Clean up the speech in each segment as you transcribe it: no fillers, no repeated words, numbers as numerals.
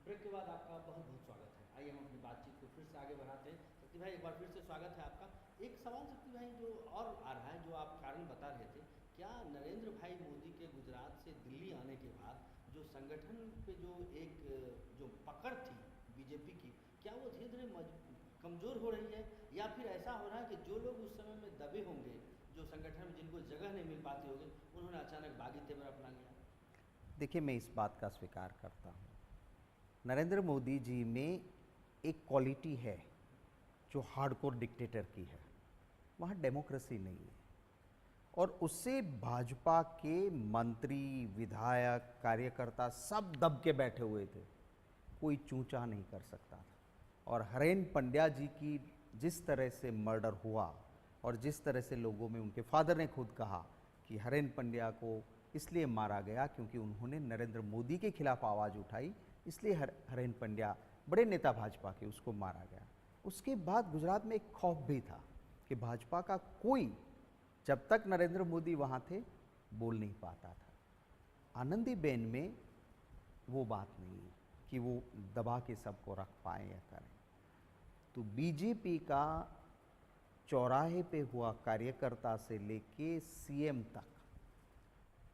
Break के बाद आपका बहुत बहुत स्वागत है। आइए हम अपनी बातचीत को फिर से आगे बढ़ाते हैं। शक्ति भाई, एक बार फिर से स्वागत है आपका। एक सवाल शक्ति भाई जो और आ रहा है, जो आप कारण बता रहे थे, क्या नरेंद्र भाई मोदी के गुजरात से दिल्ली आने के बाद जो संगठन पे जो एक जो पकड़ थी बीजेपी की, क्या वो धीरे धीरे कमज़ोर हो रही है, या फिर ऐसा हो रहा है कि जो लोग उस समय में दबे होंगे, जो संगठन में जिनको जगह नहीं मिल पाती होगी, उन्होंने अचानक बागी तेवर अपना लिया? देखिए, मैं इस बात का स्वीकार करता हूँ। नरेंद्र मोदी जी में एक क्वालिटी है जो हार्डकोर डिक्टेटर की है। वहाँ डेमोक्रेसी नहीं है और उससे भाजपा के मंत्री, विधायक, कार्यकर्ता सब दब के बैठे हुए थे। कोई चूंचा नहीं कर सकता था। और हरेन पंड्या जी की जिस तरह से मर्डर हुआ और जिस तरह से लोगों में, उनके फादर ने खुद कहा कि हरेन पंड्या को इसलिए मारा गया क्योंकि उन्होंने नरेंद्र मोदी के खिलाफ आवाज़ उठाई, इसलिए हरेन पंड्या बड़े नेता भाजपा के, उसको मारा गया। उसके बाद गुजरात में एक खौफ भी था कि भाजपा का कोई, जब तक नरेंद्र मोदी वहाँ थे, बोल नहीं पाता था। आनंदीबेन में वो बात नहीं है कि वो दबा के सबको रख पाए या करें। तो बीजेपी का चौराहे पे हुआ कार्यकर्ता से लेके सीएम तक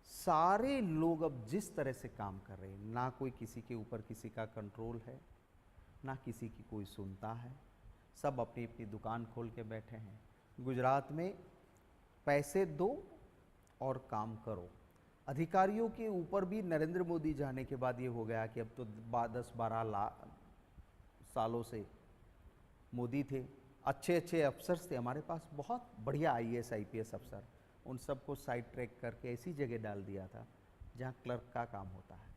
सारे लोग अब जिस तरह से काम कर रहे हैं, ना कोई किसी के ऊपर किसी का कंट्रोल है, ना किसी की कोई सुनता है। सब अपनी अपनी दुकान खोल के बैठे हैं। गुजरात में पैसे दो और काम करो। अधिकारियों के ऊपर भी नरेंद्र मोदी जाने के बाद ये हो गया कि अब तो 10-12 सालों से मोदी थे, अच्छे अच्छे अफसर्स थे हमारे पास, बहुत बढ़िया आईएएस आईपीएस अफसर, उन सबको साइड ट्रैक करके ऐसी जगह डाल दिया था जहाँ क्लर्क का काम होता है।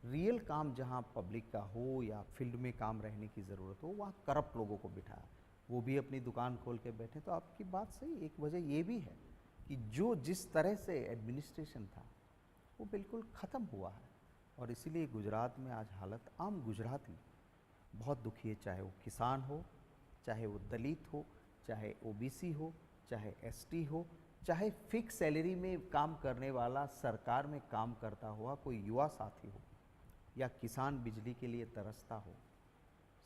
रियल काम जहाँ पब्लिक का हो या फील्ड में काम रहने की ज़रूरत हो, वहाँ करप्ट लोगों को बिठाया, वो भी अपनी दुकान खोल के बैठे। तो आपकी बात सही, एक वजह ये भी है कि जो जिस तरह से एडमिनिस्ट्रेशन था वो बिल्कुल ख़त्म हुआ है। और इसीलिए गुजरात में आज हालत, आम गुजराती बहुत दुखी है, चाहे वो किसान हो, चाहे वो दलित हो, चाहे ओबीसी हो, चाहे एसटी हो, चाहे फिक्स सैलरी में काम करने वाला सरकार में काम करता हुआ कोई युवा साथी हो, या किसान बिजली के लिए तरसता हो,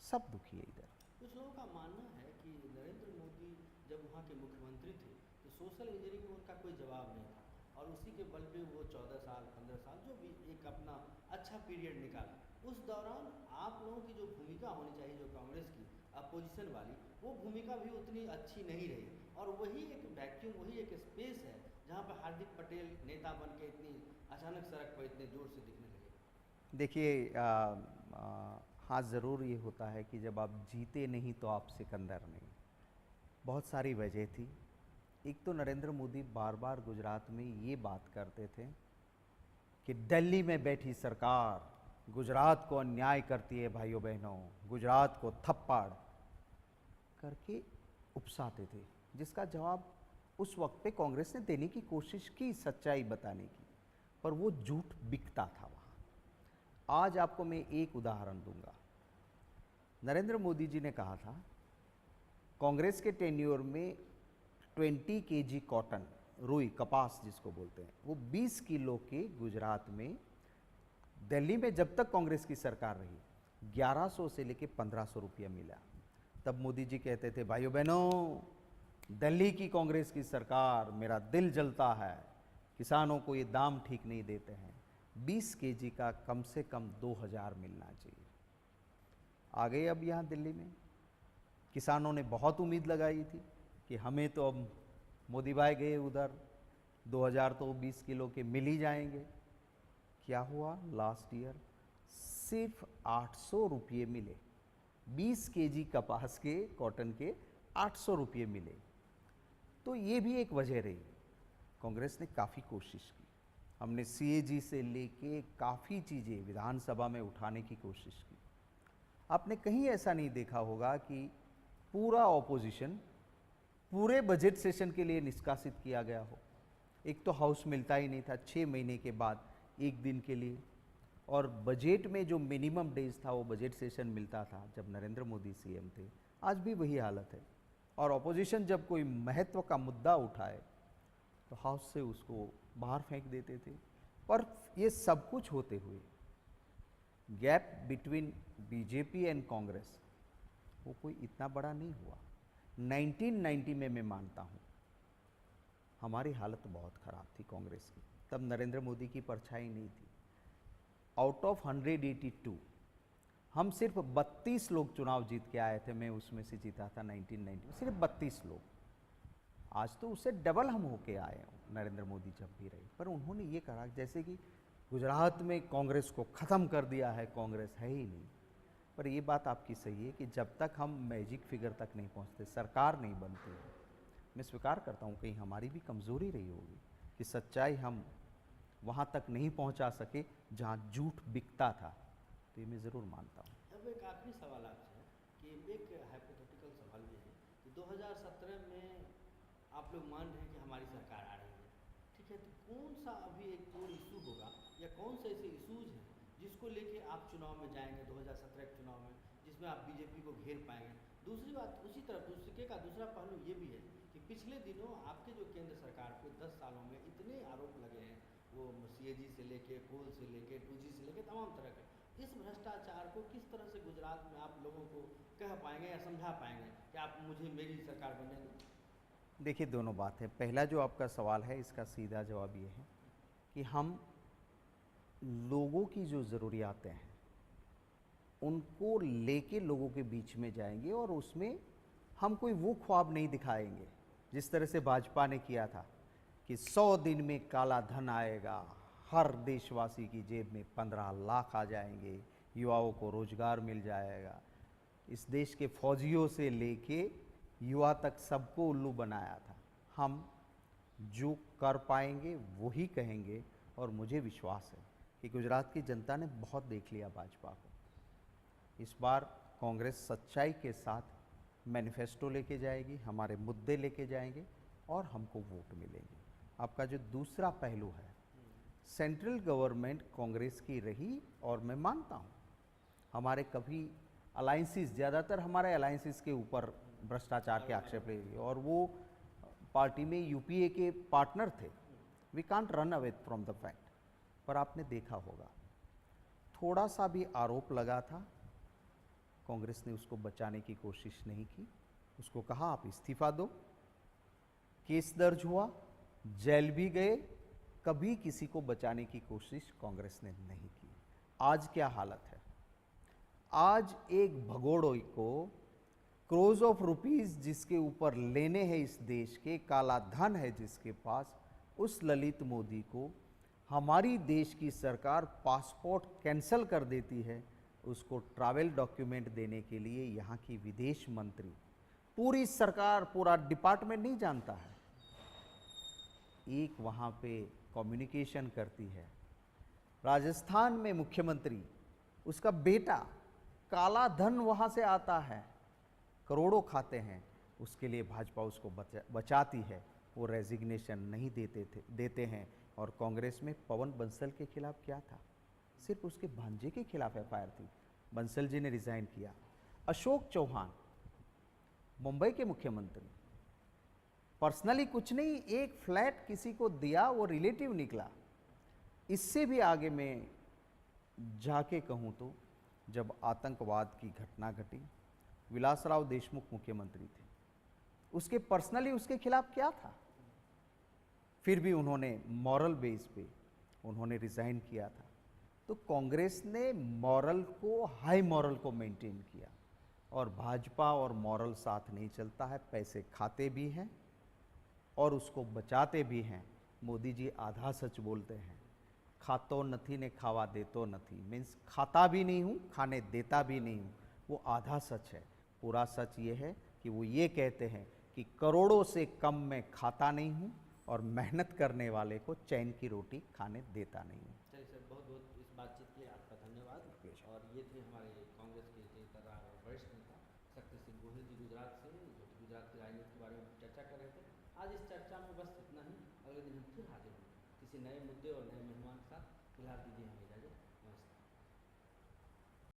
सब दुखी है इधर। कुछ लोगों का मानना है कि नरेंद्र मोदी जब वहाँ के मुख्यमंत्री थे तो सोशल इंजीनियरिंग में उनका कोई जवाब नहीं था, और उसी के बल पे वो 14 साल 15 साल जो भी एक अपना अच्छा पीरियड निकाला। उस दौरान आप लोगों की जो भूमिका होनी चाहिए, जो कांग्रेस की अपोजिशन वाली, वो भूमिका भी उतनी अच्छी नहीं रही, और वही एक वैक्यूम, वही एक स्पेस है जहाँ पर हार्दिक पटेल नेता बन के इतनी अचानक सड़क पर इतने जोर से दिखने लगे। देखिए, हाँ, ज़रूर ये होता है कि जब आप जीते नहीं तो आप सिकंदर नहीं। बहुत सारी वजह थी। एक तो नरेंद्र मोदी बार बार गुजरात में ये बात करते थे कि दिल्ली में बैठी सरकार गुजरात को अन्याय करती है, भाइयों बहनों, गुजरात को थप्पड़ करके उपसाते थे, जिसका जवाब उस वक्त पे कांग्रेस ने देने की कोशिश की, सच्चाई बताने की, पर वो झूठ बिकता था वहाँ। आज आपको मैं एक उदाहरण दूंगा। नरेंद्र मोदी जी ने कहा था कांग्रेस के टेन्योर में 20 केजी कॉटन, रुई, कपास जिसको बोलते हैं, वो 20 किलो के गुजरात में, दिल्ली में जब तक कांग्रेस की सरकार रही, 1100 से लेके 1500 रुपया मिला। तब मोदी जी कहते थे, भाइयों बहनों, दिल्ली की कांग्रेस की सरकार, मेरा दिल जलता है, किसानों को ये दाम ठीक नहीं देते हैं, 20 केजी का कम से कम 2000 मिलना चाहिए। आ गए अब यहाँ दिल्ली में, किसानों ने बहुत उम्मीद लगाई थी कि हमें तो अब मोदी भाई गए उधर, 2000 तो 20 किलो के मिल ही जाएंगे। क्या हुआ? लास्ट ईयर सिर्फ 800 रुपये मिले, 20 केजी कपास के, कॉटन के 800 रुपये मिले। तो ये भी एक वजह रही। कांग्रेस ने काफ़ी कोशिश की, हमने सीएजी से लेके काफ़ी चीज़ें विधानसभा में उठाने की कोशिश की। आपने कहीं ऐसा नहीं देखा होगा कि पूरा ऑपोजिशन पूरे बजट सेशन के लिए निष्कासित किया गया हो। एक तो हाउस मिलता ही नहीं था 6 महीने के बाद एक दिन के लिए, और बजट में जो मिनिमम डेज था वो बजट सेशन मिलता था जब नरेंद्र मोदी सीएम थे। आज भी वही हालत है। और ऑपोजिशन जब कोई महत्व का मुद्दा उठाए तो हाउस से उसको बाहर फेंक देते थे। पर ये सब कुछ होते हुए gap between BJP and Congress वो कोई इतना बड़ा नहीं हुआ। 1990 में मैं मानता हूँ हमारी हालत बहुत ख़राब थी कांग्रेस की, तब नरेंद्र मोदी की परछाई नहीं थी। आउट ऑफ 182 हम सिर्फ 32 लोग चुनाव जीत के आए थे, मैं उसमें से जीता था 1990 में, सिर्फ 32 लोग। आज तो उससे डबल हम होके आए हैं नरेंद्र मोदी जब भी रहे। पर उन्होंने ये कहा जैसे कि गुजरात में कांग्रेस को ख़त्म कर दिया है, कांग्रेस है ही नहीं। पर ये बात आपकी सही है कि जब तक हम मैजिक फिगर तक नहीं पहुंचते, सरकार नहीं बनती, मैं स्वीकार करता हूँ कहीं हमारी भी कमज़ोरी रही होगी कि सच्चाई हम वहाँ तक नहीं पहुँचा सके जहाँ झूठ बिकता था, तो ये मैं ज़रूर मानता हूँ। अब एक आखिरी सवाल आपसे है कि एक हाइपोथेटिकल सवाल ये है कि 2017 में आप लोग मान रहे हैं कि हमारी सरकार आ रही है, ठीक है, तो कौन सा अभी एक कोर इशू होगा या कौन से ऐसे इशूज़ हैं जिसको लेके आप चुनाव में जाएंगे 2017 के चुनाव में, जिसमें आप बीजेपी को घेर पाएंगे? दूसरी बात उसी तरफ सिक्के का दूसरा पहलू ये भी है कि पिछले दिनों आपके जो केंद्र सरकार पे 10 सालों में इतने आरोप लगे हैं, वो CAG से लेके कोल से लेके 2G से लेके तमाम तरह के, इस भ्रष्टाचार को किस तरह से गुजरात में आप लोगों को कह पाएंगे या समझा पाएंगे कि आप मुझे मेरी सरकार बनने दो? देखिए दोनों बात है। पहला जो आपका सवाल है इसका सीधा जवाब ये है कि हम लोगों की जो ज़रूरियातें हैं उनको लेके लोगों के बीच में जाएंगे और उसमें हम कोई वो ख्वाब नहीं दिखाएंगे जिस तरह से भाजपा ने किया था कि 100 दिन में काला धन आएगा, हर देशवासी की जेब में 15 लाख आ जाएंगे, युवाओं को रोजगार मिल जाएगा। इस देश के फौजियों से लेके युवा तक सबको उल्लू बनाया था। हम जो कर पाएंगे वही कहेंगे और मुझे विश्वास है कि गुजरात की जनता ने बहुत देख लिया भाजपा को। इस बार कांग्रेस सच्चाई के साथ मैनिफेस्टो लेके जाएगी, हमारे मुद्दे लेके जाएंगे और हमको वोट मिलेंगे। आपका जो दूसरा पहलू है, सेंट्रल गवर्नमेंट कांग्रेस की रही और मैं मानता हूँ हमारे कभी अलायंसेस, ज़्यादातर हमारे अलायंसेस के ऊपर भ्रष्टाचार के आक्षेप रहे और वो पार्टी में UPA के पार्टनर थे। We can't run away from the fact. पर आपने देखा होगा थोड़ा सा भी आरोप लगा था, कांग्रेस ने उसको बचाने की कोशिश नहीं की, उसको कहा आप इस्तीफा दो। केस दर्ज हुआ, जेल भी गए, कभी किसी को बचाने की कोशिश कांग्रेस ने नहीं की। आज क्या हालत है? आज एक भगोड़ों को क्रोज ऑफ रुपीस जिसके ऊपर लेने हैं इस देश के, काला धन है जिसके पास, उस ललित मोदी को हमारी देश की सरकार पासपोर्ट कैंसल कर देती है। उसको ट्रैवल डॉक्यूमेंट देने के लिए यहाँ की विदेश मंत्री, पूरी सरकार, पूरा डिपार्टमेंट नहीं जानता है, एक वहाँ पे कम्युनिकेशन करती है। राजस्थान में मुख्यमंत्री, उसका बेटा, काला धन वहाँ से आता है, करोड़ों खाते हैं, उसके लिए भाजपा उसको बचाती है। वो रेजिग्नेशन नहीं देते हैं। और कांग्रेस में पवन बंसल के खिलाफ क्या था? सिर्फ उसके भांजे के खिलाफ FIR थी, बंसल जी ने रिजाइन किया। अशोक चौहान मुंबई के मुख्यमंत्री, पर्सनली कुछ नहीं, एक फ्लैट किसी को दिया, वो रिलेटिव निकला। इससे भी आगे मैं जाके कहूँ तो जब आतंकवाद की घटना घटी, विलासराव देशमुख मुख्यमंत्री थे, उसके पर्सनली उसके खिलाफ क्या था? फिर भी उन्होंने मॉरल बेस पे उन्होंने रिज़ाइन किया था। तो कांग्रेस ने मॉरल को, हाई मॉरल को मेंटेन किया और भाजपा और मॉरल साथ नहीं चलता है। पैसे खाते भी हैं और उसको बचाते भी हैं। मोदी जी आधा सच बोलते हैं, खातो नथी ने खावा देतो नथी, मीन्स खाता भी नहीं हूँ, खाने देता भी नहीं हूँ, वो आधा सच है। पूरा सच ये है कि वो ये कहते हैं कि करोड़ों से कम मैं खाता नहीं हूँ और मेहनत करने वाले को चैन की रोटी खाने देता नहीं हूँ। चलिए सर, बहुत बहुत इस बातचीत के लिए आपका धन्यवाद। और ये थे हमारे कांग्रेस के नेता वरिष्ठ नेता शक्ति सिंह गोहिल जी गुजरात से, जो कि गुजरात की राजनीति के बारे में चर्चा कर रहे थे। आज इस चर्चा में बस इतना ही। अगले दिन हम फिर हाजिर होंगे किसी नए मुद्दे और नए मेहमान के साथ। फिलहाल दीजिए हमें